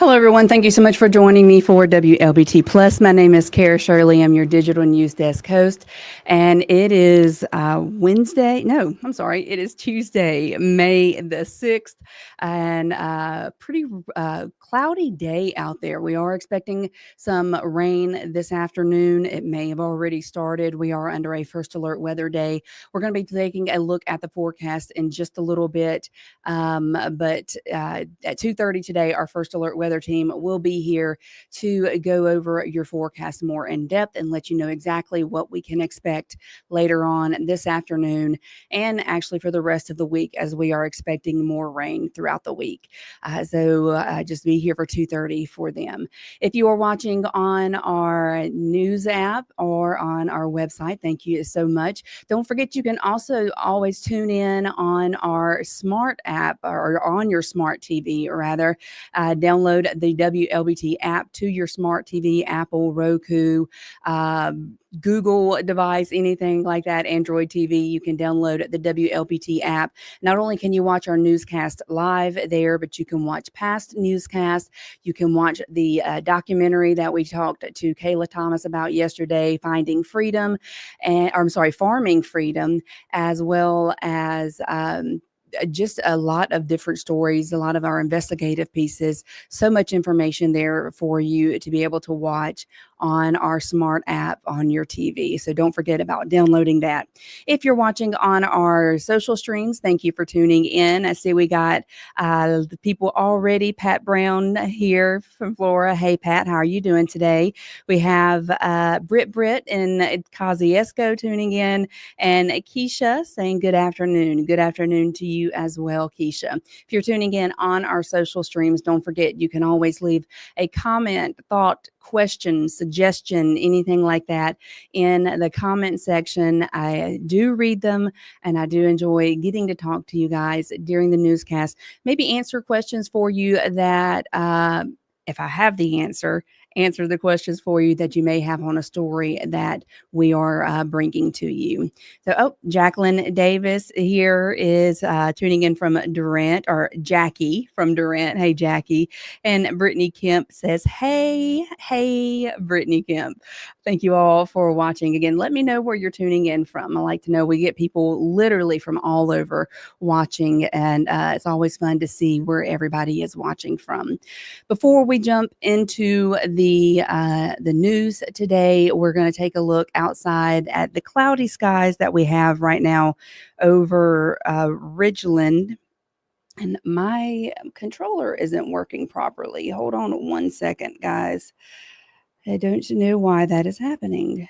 Hello, everyone. Thank you so much for joining me for WLBT Plus. My name is Kara Shirley. I'm your digital news desk host, and it is Wednesday. No, I'm sorry. It is Tuesday, May the 6th, and pretty cloudy day out there. We are expecting some rain this afternoon. It may have already started. We are under a first alert weather day. We're going to be taking a look at the forecast in just a little bit, but at 2:30 today, our first alert weather team will be here to go over your forecast more in depth and let you know exactly what we can expect later on this afternoon and actually for the rest of the week, as we are expecting more rain throughout the week. So just be here for 2:30 for them. If you are watching on our news app or on our website, thank you so much. Don't forget, you can also always tune in on our smart app or on your smart TV, or rather, download the WLBT app to your smart TV, Apple, Roku, Google device, anything like that, Android TV. You can download the WLBT app. Not only can you watch our newscast live there, but you can watch past newscasts. You can watch the documentary that we talked to Kayla Thomas about yesterday, Finding Freedom, Farming Freedom, as well as just a lot of different stories, a lot of our investigative pieces, so much information there for you to be able to watch on our smart app on your TV. So don't forget about downloading that. If you're watching on our social streams, thank you for tuning in. I see we got the people already. Pat Brown here from Florida. Hey, Pat, how are you doing today? We have Britt in Kosciuszko tuning in, and Keisha saying good afternoon. Good afternoon to you as well, Keisha. If you're tuning in on our social streams, don't forget you can always leave a comment, thought, question, suggestion, anything like that in the comment section. I do read them, and I do enjoy getting to talk to you guys during the newscast. Maybe answer questions for you that if I have the answer the questions for you that you may have on a story that we are bringing to you. So, Jacqueline Davis here is tuning in from Durant, or Jackie from Durant. Hey, Jackie. And Brittany Kemp says, hey, Brittany Kemp. Thank you all for watching. Again, let me know where you're tuning in from. I like to know. We get people literally from all over watching, and it's always fun to see where everybody is watching from. Before we jump into the news today, we're going to take a look outside at the cloudy skies that we have right now over Ridgeland. And my controller isn't working properly. Hold on 1 second, guys. I don't know why that is happening.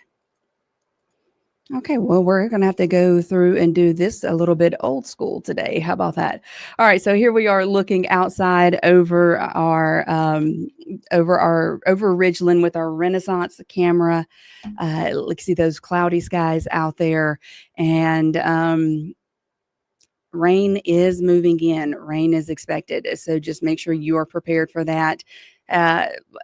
Okay, well, we're going to have to go through and do this a little bit old school today. How about that? All right, so here we are looking outside over over Ridgeland with our Renaissance camera. Let's see those cloudy skies out there, and rain is moving in. Rain is expected, so just make sure you are prepared for that.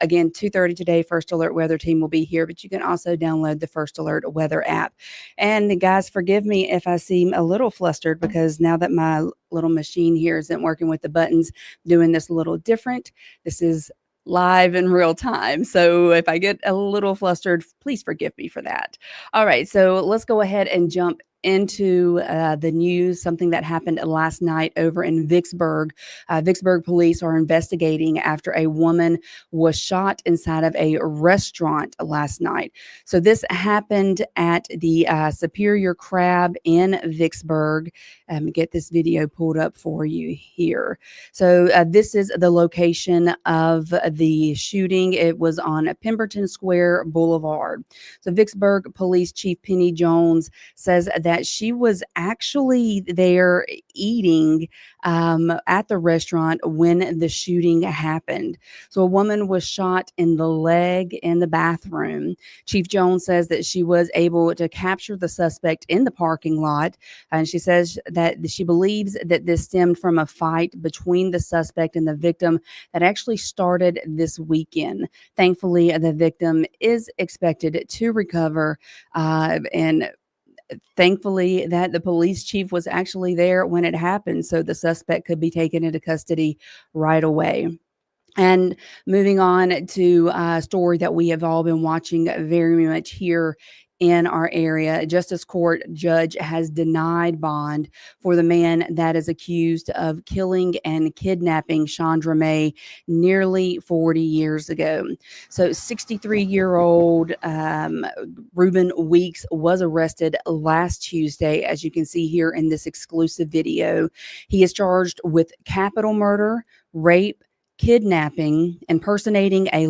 Again, 2:30 today, First Alert Weather Team will be here, but you can also download the First Alert Weather app. And guys, forgive me if I seem a little flustered, because now that my little machine here isn't working with the buttons, doing this a little different. This is live in real time. So if I get a little flustered, please forgive me for that. All right, so let's go ahead and jump into the news, something that happened last night over in Vicksburg. Vicksburg police are investigating after a woman was shot inside of a restaurant last night. So this happened at the Superior Crab in Vicksburg. Get this video pulled up for you here. So this is the location of the shooting. It was on Pemberton Square Boulevard. So Vicksburg Police Chief Penny Jones says that she was actually there eating at the restaurant when the shooting happened. So a woman was shot in the leg in the bathroom. Chief Jones says that she was able to capture the suspect in the parking lot, and she says that she believes that this stemmed from a fight between the suspect and the victim that actually started this weekend. Thankfully, the victim is expected to recover, and thankfully that the police chief was actually there when it happened, so the suspect could be taken into custody right away. And moving on to a story that we have all been watching very much here in our area. Justice Court judge has denied bond for the man that is accused of killing and kidnapping Chandra May nearly 40 years ago. So 63-year-old Reuben Weeks was arrested last Tuesday, as you can see here in this exclusive video. He is charged with capital murder, rape, kidnapping, impersonating a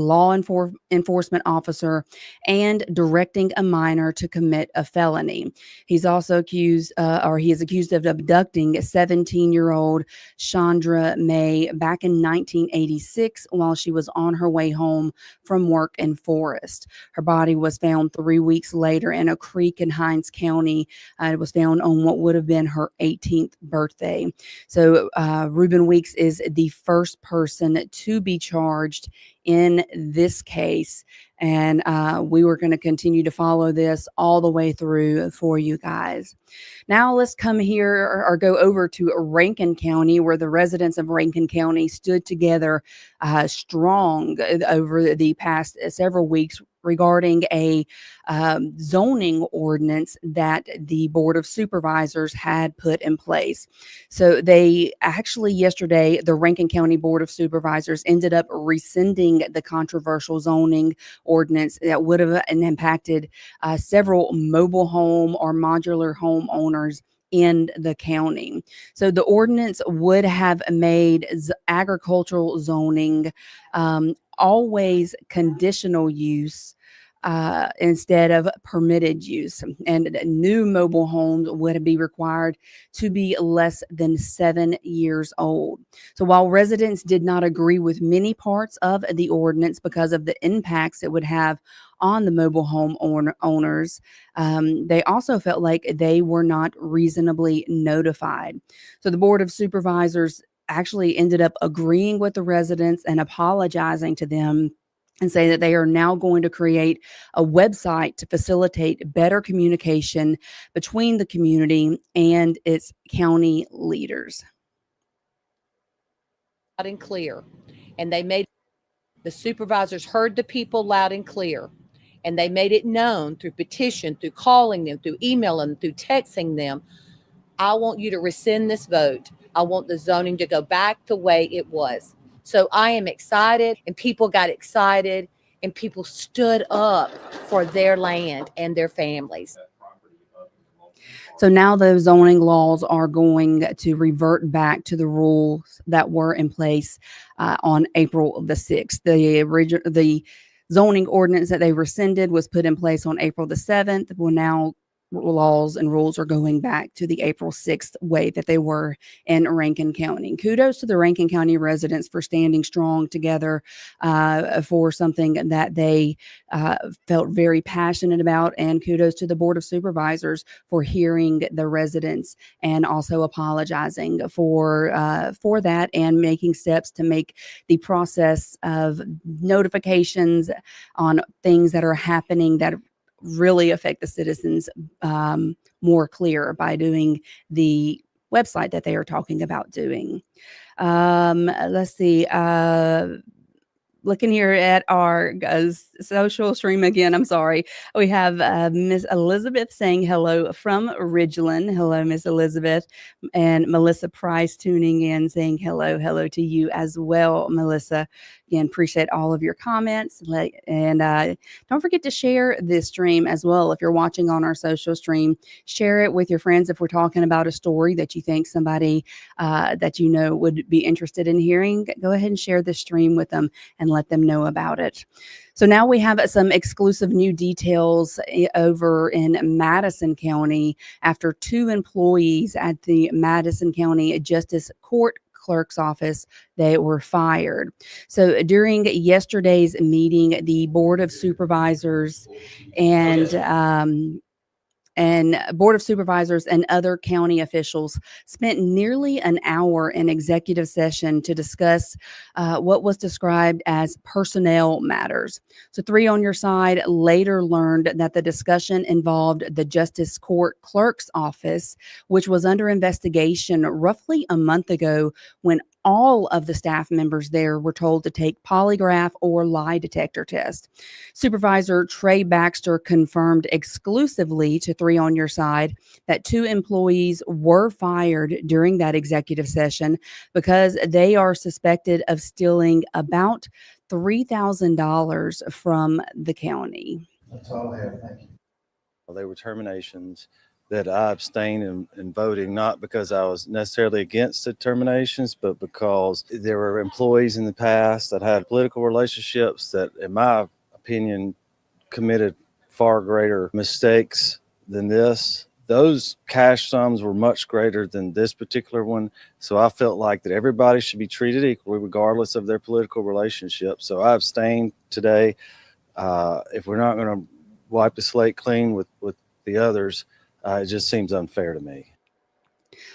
enforcement officer, and directing a minor to commit a felony. He's also accused, or he is accused of abducting 17-year-old Chandra May back in 1986 while she was on her way home from work in Forest. Her body was found 3 weeks later in a creek in Hinds County. It was found on what would have been her 18th birthday. So Reuben Weeks is the first person to be charged in this case. And we were going to continue to follow this all the way through for you guys. Now let's come here or go over to Rankin County, where the residents of Rankin County stood together strong over the past several weeks regarding a zoning ordinance that the Board of Supervisors had put in place. So they actually yesterday, the Rankin County Board of Supervisors ended up rescinding the controversial zoning ordinance that would have impacted several mobile home or modular home owners in the county. So the ordinance would have made agricultural zoning always conditional use instead of permitted use. And new mobile homes would be required to be less than 7 years old. So while residents did not agree with many parts of the ordinance because of the impacts it would have on the mobile home owners, they also felt like they were not reasonably notified. So the Board of Supervisors actually ended up agreeing with the residents and apologizing to them and say that they are now going to create a website to facilitate better communication between the community and its county leaders. Loud and clear. And the supervisors heard the people loud and clear. And they made it known through petition, through calling them, through emailing them, through texting them. I want you to rescind this vote. I want the zoning to go back the way it was. So I am excited, and people got excited, and people stood up for their land and their families. So now those zoning laws are going to revert back to the rules that were in place on April the 6th. The zoning ordinance that they rescinded was put in place on April the 7th. Well, now laws and rules are going back to the April 6th way that they were in Rankin County. Kudos to the Rankin County residents for standing strong together for something that they felt very passionate about, and kudos to the Board of Supervisors for hearing the residents and also apologizing for that and making steps to make the process of notifications on things that are happening that really affect the citizens more clear by doing the website that they are talking about doing. Let's see. Looking here at our social stream again, I'm sorry. We have Miss Elizabeth saying hello from Ridgeland. Hello, Miss Elizabeth. And Melissa Price tuning in saying hello to you as well, Melissa. Again, appreciate all of your comments. And don't forget to share this stream as well. If you're watching on our social stream, share it with your friends. If we're talking about a story that you think somebody that you know would be interested in hearing, go ahead and share this stream with them and let them know about it. So now we have some exclusive new details over in Madison County after 2 employees at the Madison County Justice Court Clerk's office, they were fired. So during yesterday's meeting, the Board of Supervisors and Board of Supervisors and other county officials spent nearly an hour in executive session to discuss what was described as personnel matters. So 3 on your side later learned that the discussion involved the Justice Court Clerk's office, which was under investigation roughly a month ago when all of the staff members there were told to take polygraph or lie detector test. Supervisor Trey Baxter confirmed exclusively to 3 on Your Side that 2 employees were fired during that executive session because they are suspected of stealing about $3,000 from the county. That's all I have. Thank you. They were terminations that I abstained in voting, not because I was necessarily against the terminations, but because there were employees in the past that had political relationships that, in my opinion, committed far greater mistakes than this. Those cash sums were much greater than this particular one. So I felt like that everybody should be treated equally, regardless of their political relationship. So I abstained today. If we're not going to wipe the slate clean with the others, it just seems unfair to me.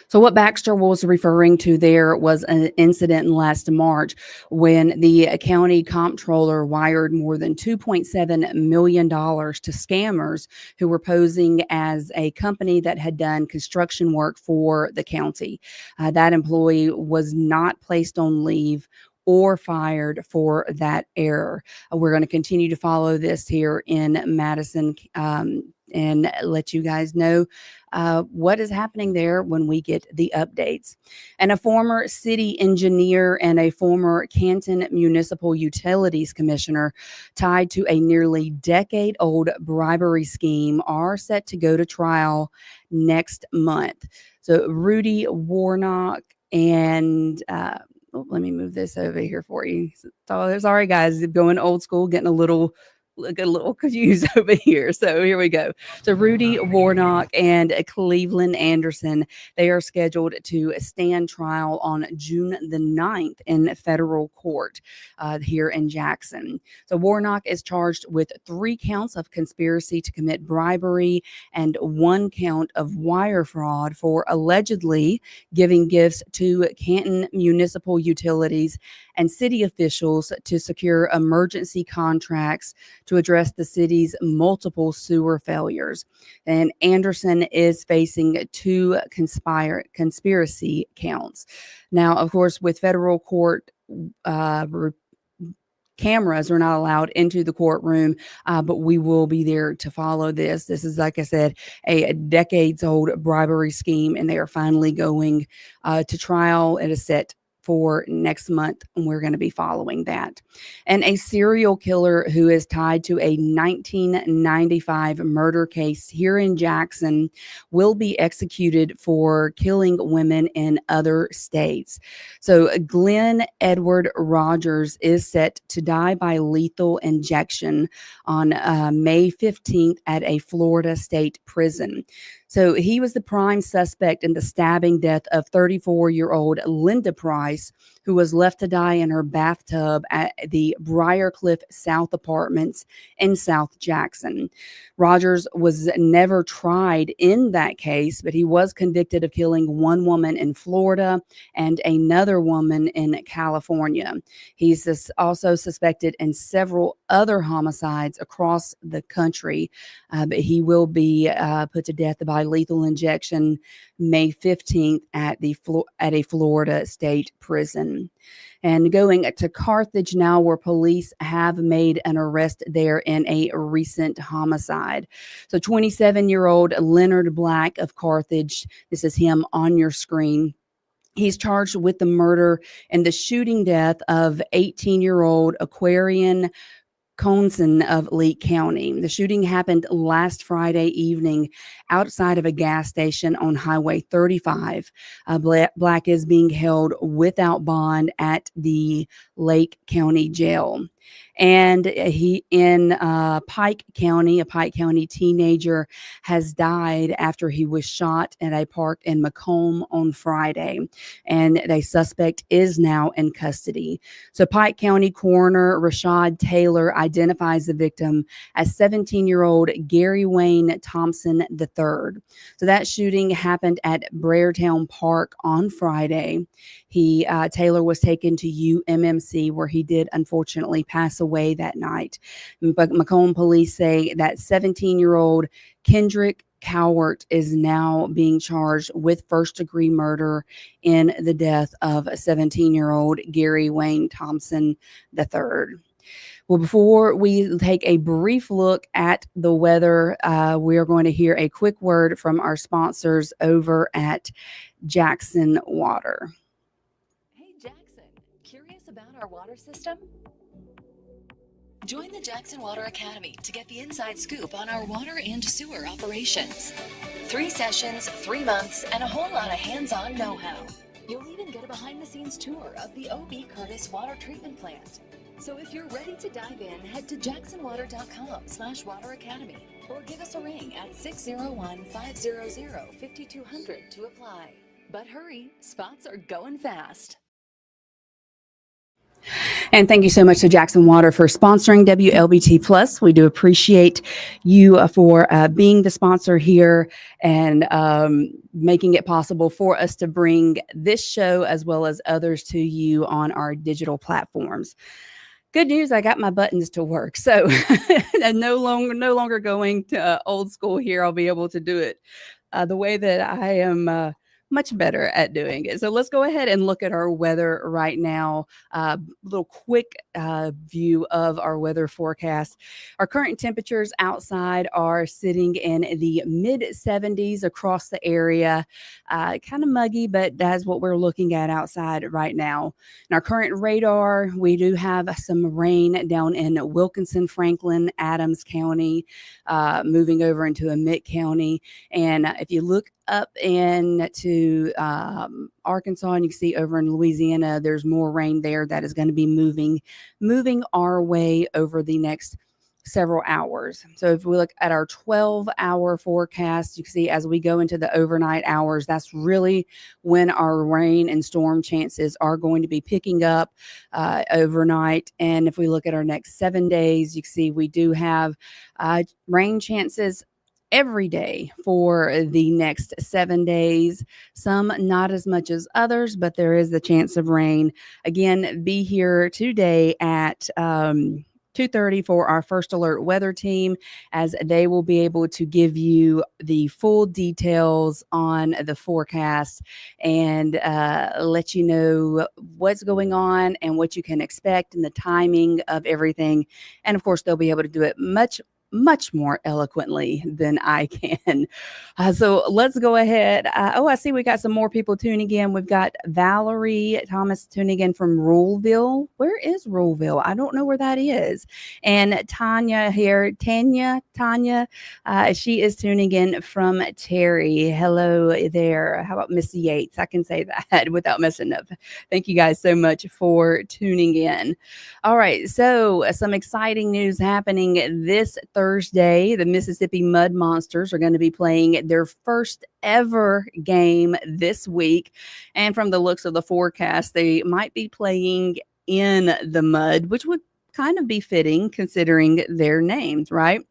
So what Baxter was referring to there was an incident last March when the county comptroller wired more than $2.7 million to scammers who were posing as a company that had done construction work for the county. That employee was not placed on leave or fired for that error. We're going to continue to follow this here in Madison and let you guys know what is happening there when we get the updates. And a former city engineer and a former Canton Municipal Utilities Commissioner tied to a nearly decade-old bribery scheme are set to go to trial next month. So Rudy Warnock and let me move this over here for you. So, sorry, guys, going old school, getting a little confused over here. So here we go. So Rudy Warnock and Cleveland Anderson, they are scheduled to stand trial on June the 9th in federal court here in Jackson. So Warnock is charged with 3 counts of conspiracy to commit bribery and 1 count of wire fraud for allegedly giving gifts to Canton Municipal Utilities and city officials to secure emergency contracts to address the city's multiple sewer failures. And Anderson is facing 2 conspiracy counts. Now, of course, with federal court, cameras are not allowed into the courtroom, but we will be there to follow this. This is, like I said, a decades-old bribery scheme, and they are finally going to trial. It is set for next month, and we're going to be following that. And a serial killer who is tied to a 1995 murder case here in Jackson will be executed for killing women in other states. So Glenn Edward Rogers is set to die by lethal injection on May 15th at a Florida state prison. So he was the prime suspect in the stabbing death of 34-year-old Linda Price, who was left to die in her bathtub at the Briarcliff South Apartments in South Jackson. Rogers was never tried in that case, but he was convicted of killing 1 woman in Florida and another woman in California. He's also suspected in several other homicides across the country, but he will be put to death by lethal injection May 15th at a Florida state prison. And going to Carthage now, where police have made an arrest there in a recent homicide. So 27-year-old Leonard Black of Carthage, this is him on your screen. He's charged with the murder and the shooting death of 18-year-old Aquarian Conson of Leake County. The shooting happened last Friday evening outside of a gas station on Highway 35. Black is being held without bond at the Lake County Jail. And he in Pike County, a Pike County teenager has died after he was shot at a park in Macomb on Friday. And the suspect is now in custody. So Pike County Coroner Rashad Taylor identifies the victim as 17-year-old Gary Wayne Thompson III. So that shooting happened at Brayertown Park on Friday. Taylor was taken to UMMC, where he did unfortunately pass away that night. But Macomb police say that 17-year-old Kendrick Cowart is now being charged with first-degree murder in the death of 17-year-old Gary Wayne Thompson III. Well, before we take a brief look at the weather, we are going to hear a quick word from our sponsors over at Jackson Water. Hey, Jackson, curious about our water system? Join the Jackson Water Academy to get the inside scoop on our water and sewer operations. 3 sessions, 3 months, and a whole lot of hands-on know-how. You'll even get a behind-the-scenes tour of the O.B. Curtis Water Treatment Plant. So if you're ready to dive in, head to jacksonwater.com/wateracademy or give us a ring at 601-500-5200 to apply. But hurry, spots are going fast. And thank you so much to Jackson Water for sponsoring WLBT Plus. We do appreciate you for being the sponsor here and making it possible for us to bring this show as well as others to you on our digital platforms. Good news, I got my buttons to work. So I'm no longer going to old school here. I'll be able to do it the way that I am much better at doing it. So let's go ahead and look at our weather right now. Little quick view of our weather forecast. Our current temperatures outside are sitting in the mid 70s across the area. Kind of muggy, but that's what we're looking at outside right now. In our current radar, we do have some rain down in Wilkinson, Franklin, Adams County, moving over into Emmett County. And if you look up into Arkansas, and you can see over in Louisiana, there's more rain there that is going to be moving our way over the next several hours. So if we look at our 12-hour forecast, you can see as we go into the overnight hours, that's really when our rain and storm chances are going to be picking up overnight. And if we look at our next 7 days, you can see we do have rain chances every day for the next 7 days. Some not as much as others, but there is the chance of rain. Again, be here today at 2:30 for our first alert weather team, as they will be able to give you the full details on the forecast and let you know what's going on and what you can expect and the timing of everything. And of course, they'll be able to do it much more eloquently than I can. So let's go ahead. I see we got some more people tuning in. We've got Valerie Thomas tuning in from Ruleville. Where is Ruleville? I don't know where that is. And Tanya here, Tanya, she is tuning in from Terry. Hello there. How about Missy Yates? I can say that without messing up. Thank you guys so much for tuning in. All right, so some exciting news happening this Thursday. The Mississippi Mud Monsters are going to be playing their first ever game this week. And from the looks of the forecast, they might be playing in the mud, which would kind of be fitting considering their names, right?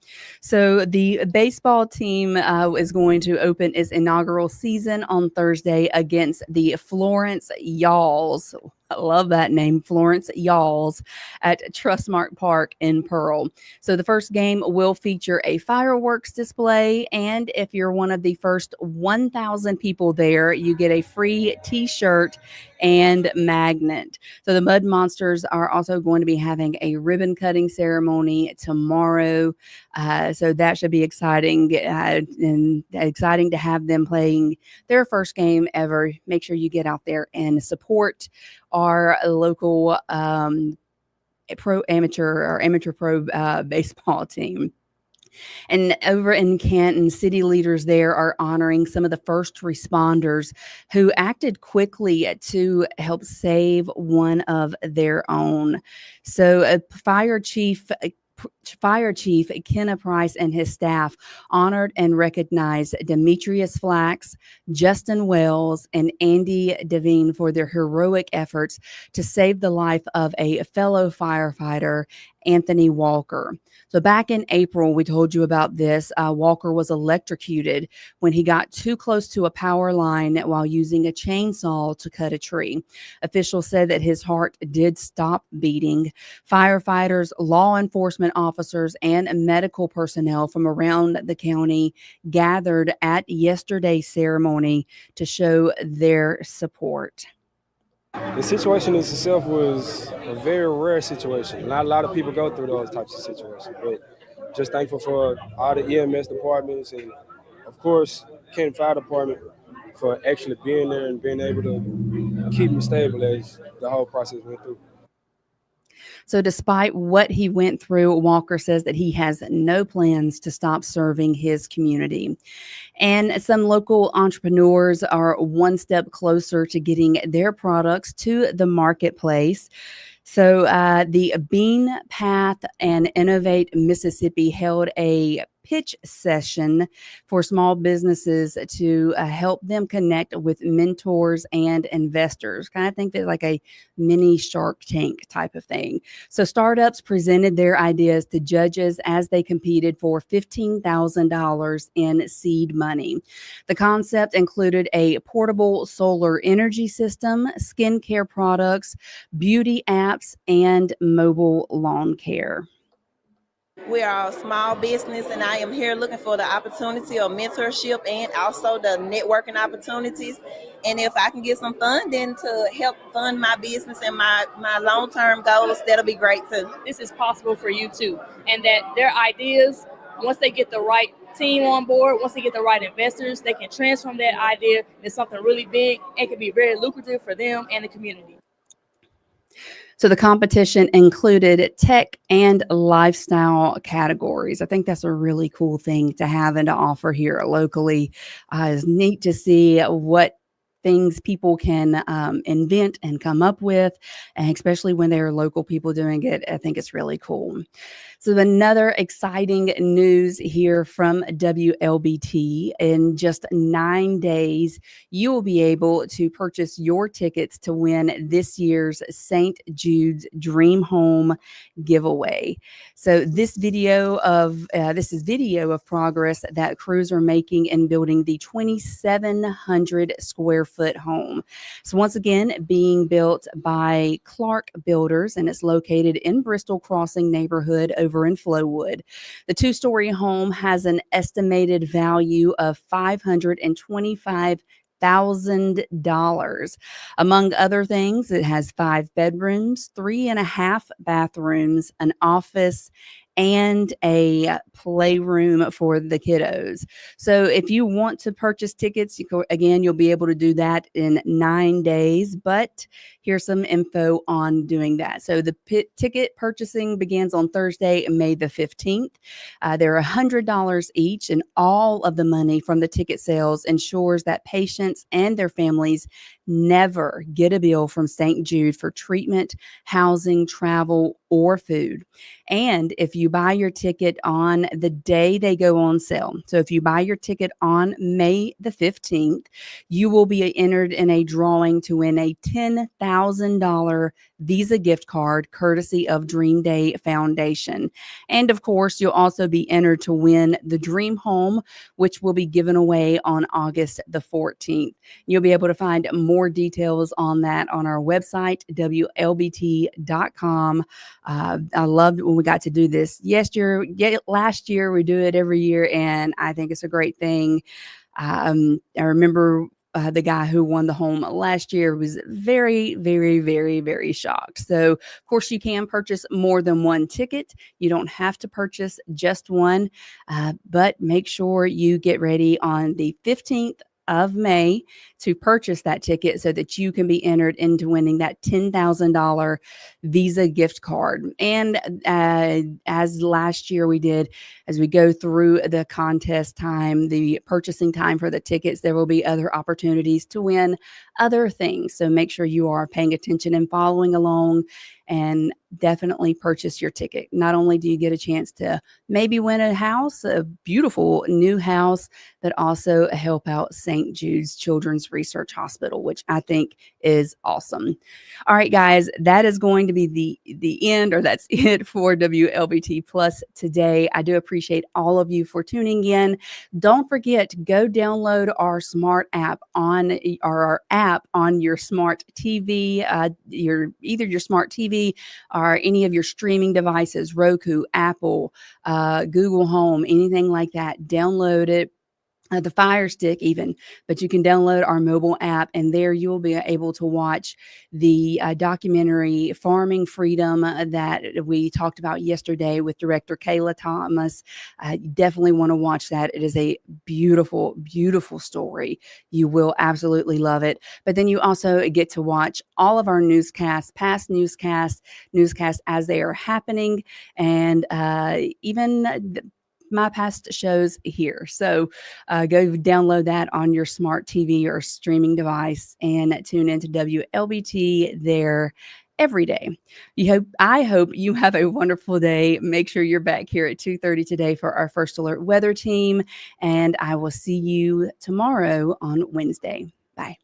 So the baseball team is going to open its inaugural season on Thursday against the Florence Yawls. I love that name, Florence Yawls, at Trustmark Park in Pearl. So the first game will feature a fireworks display, and if you're one of the first 1,000 people there, you get a free t-shirt and magnet. So the Mud Monsters are also going to be having a ribbon cutting ceremony tomorrow. So that should be exciting and exciting to have them playing their first game ever. Make sure you get out there and support our local amateur pro baseball team. And over in Canton, city leaders there are honoring some of the first responders who acted quickly to help save one of their own. So Fire Chief Kenna Price and his staff honored and recognized Demetrius Flax, Justin Wells, and Andy Devine for their heroic efforts to save the life of a fellow firefighter Anthony Walker. So back in April, we told you about this. Walker was electrocuted when he got too close to a power line while using a chainsaw to cut a tree. Officials said that his heart did stop beating. Firefighters, law enforcement officers, and medical personnel from around the county gathered at yesterday's ceremony to show their support. The situation in itself was a very rare situation. Not a lot of people go through those types of situations, but just thankful for all the EMS departments and, of course, Kent Fire Department for actually being there and being able to keep me stable as the whole process went through. So despite what he went through, Walker says that he has no plans to stop serving his community. And some local entrepreneurs are one step closer to getting their products to the marketplace. So the Bean Path and Innovate Mississippi held a pitch session for small businesses to help them connect with mentors and investors. Kind of think that like a mini Shark Tank type of thing. So startups presented their ideas to judges as they competed for $15,000 in seed money. The concept included a portable solar energy system, skincare products, beauty apps, and mobile lawn care. We are a small business, and I am here looking for the opportunity of mentorship and also the networking opportunities. And if I can get some funding to help fund my business and my long-term goals, that'll be great too. This is possible for you too. And that their ideas, once they get the right team on board, once they get the right investors, they can transform that idea into something really big and can be very lucrative for them and the community. So the competition included tech and lifestyle categories. I think that's a really cool thing to have and to offer here locally. It's neat to see what things people can invent and come up with, and especially when there are local people doing it. I think it's really cool. So another exciting news here from WLBT. In just 9 days, you will be able to purchase your tickets to win this year's St. Jude's Dream Home Giveaway. So this is video of progress that crews are making in building the 2,700 square foot home. So once again, being built by Clark Builders, and it's located in Bristol Crossing neighborhood over in Flowood. The two-story home has an estimated value of $525,000. Among other things, it has 5 bedrooms, 3.5 bathrooms, an office, and a playroom for the kiddos. So if you want to purchase tickets, you'll be able to do that in 9 days, but here's some info on doing that. So the ticket purchasing begins on Thursday, May the 15th. They're $100 each, and all of the money from the ticket sales ensures that patients and their families never get a bill from St. Jude for treatment, housing, travel, or food. And if you buy your ticket on the day they go on sale, so if you buy your ticket on May the 15th, you will be entered in a drawing to win a $10,000 Visa gift card courtesy of Dream Day Foundation. And of course, you'll also be entered to win the Dream Home, which will be given away on August the 14th. You'll be able to find more details on that on our website, WLBT.com. I loved when we got to do this last year. We do it every year, and I think it's a great thing. I remember the guy who won the home last year was very, very, very, very shocked. So, of course, you can purchase more than one ticket. You don't have to purchase just one, but make sure you get ready on the 15th of May to purchase that ticket so that you can be entered into winning that $10,000 Visa gift card. And as last year we did, as we go through the contest time, the purchasing time for the tickets, there will be other opportunities to win other things. So make sure you are paying attention and following along and definitely purchase your ticket. Not only do you get a chance to maybe win a house, a beautiful new house, but also help out St. Jude's Children's Research Hospital, which I think is awesome. All right, guys, that is going to be the end, or that's it for WLBT Plus today. I do appreciate all of you for tuning in. Don't forget to go download our smart app on our app on your smart TV, either your smart TV or any of your streaming devices, Roku, Apple, Google Home, anything like that. Download it. The Fire Stick even, but you can download our mobile app, and there you'll be able to watch the documentary Farming Freedom that we talked about yesterday with director Kayla Thomas. You definitely want to watch that. It is a beautiful, beautiful story. You will absolutely love it. But then you also get to watch all of our newscasts, past newscasts as they are happening, and even my past shows here. So go download that on your smart TV or streaming device and tune into WLBT there every day. I hope you have a wonderful day. Make sure you're back here at 2:30 today for our First Alert weather team, and I will see you tomorrow on Wednesday. Bye.